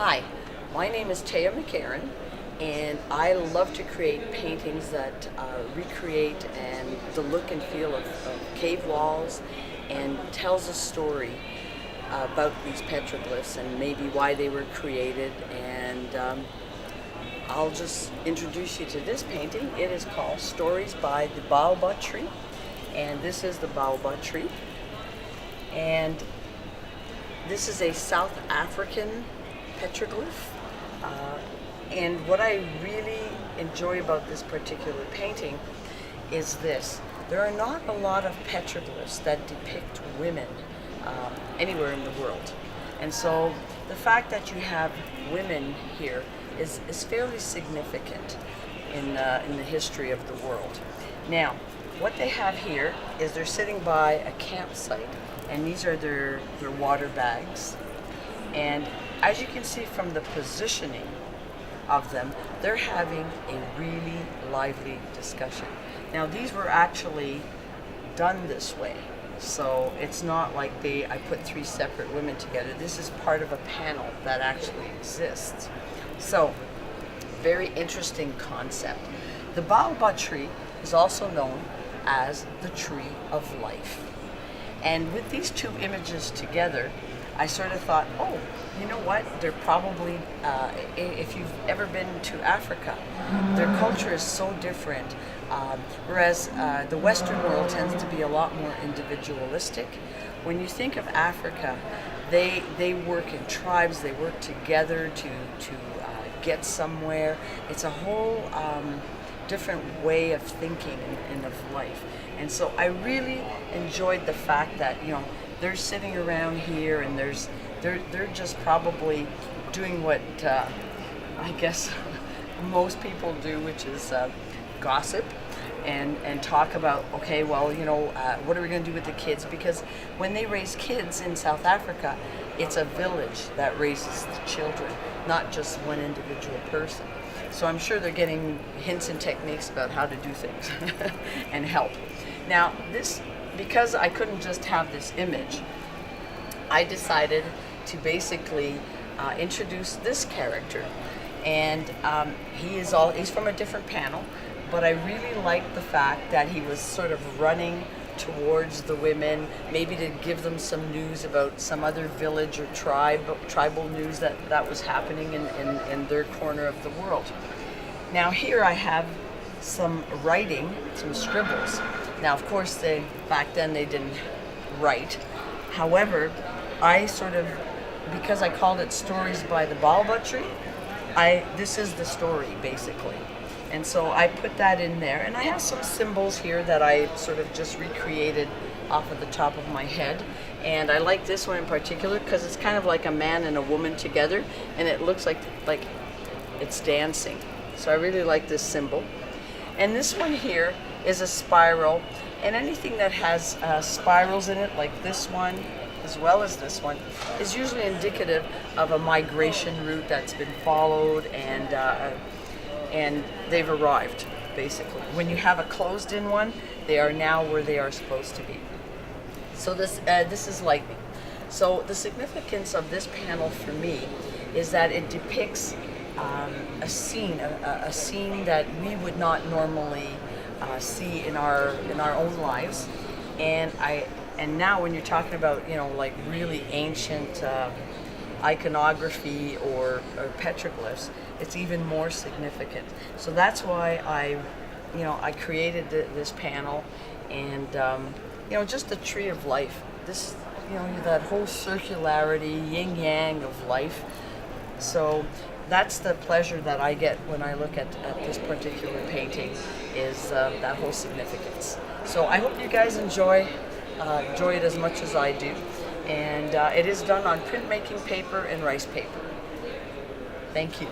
Hi, my name is Taya McCarran, and I love to create paintings that recreate and the look and feel of cave walls and tells a story about these petroglyphs and maybe why they were created. And I'll just introduce you to this painting. It is called Stories by the Baobab Tree, and this is the Baobab tree. And this is a South African petroglyph. And what I really enjoy about this particular painting is this. There are not a lot of petroglyphs that depict women anywhere in the world. And so the fact that you have women here is fairly significant in the history of the world. Now, what they have here is they're sitting by a campsite, and these are their water bags. And as you can see from the positioning of them, they're having a really lively discussion. Now, these were actually done this way. So it's not like I put three separate women together. This is part of a panel that actually exists. So, very interesting concept. The Baobab tree is also known as the tree of life. And with these two images together, I sort of thought, oh, you know what? They're probably, if you've ever been to Africa, their culture is so different. Whereas the Western world tends to be a lot more individualistic. When you think of Africa, they work in tribes, they work together to get somewhere. It's a whole different way of thinking and of life. And so I really enjoyed the fact that, they're sitting around here and they're just probably doing what I guess most people do, which is gossip and talk about, okay, well, what are we going to do with the kids? Because when they raise kids in South Africa, it's a village that raises the children, not just one individual person. So I'm sure they're getting hints and techniques about how to do things and help. Now, because I couldn't just have this image, I decided to basically introduce this character. And he's from a different panel, but I really liked the fact that he was sort of running towards the women, maybe to give them some news about some other village or tribal news that was happening in their corner of the world. Now here I have some writing, some scribbles. Now, of course, back then they didn't write. However, because I called it Stories by the Baobab Tree, this is the story, basically. And so I put that in there. And I have some symbols here that I sort of just recreated off of the top of my head. And I like this one in particular because it's kind of like a man and a woman together, and it looks like it's dancing. So I really like this symbol. And this one here is a spiral, and anything that has spirals in it, like this one, as well as this one, is usually indicative of a migration route that's been followed, and they've arrived, basically. When you have a closed-in one, they are now where they are supposed to be. So this is lightning. So the significance of this panel for me is that it depicts a scene that we would not normally see in our own lives, and now when you're talking about like really ancient iconography or petroglyphs, it's even more significant. So that's why I created this panel, and just the tree of life. This that whole circularity, yin yang of life. So that's the pleasure that I get when I look at this particular painting, is that whole significance. So I hope you guys enjoy it as much as I do. And it is done on printmaking paper and rice paper. Thank you.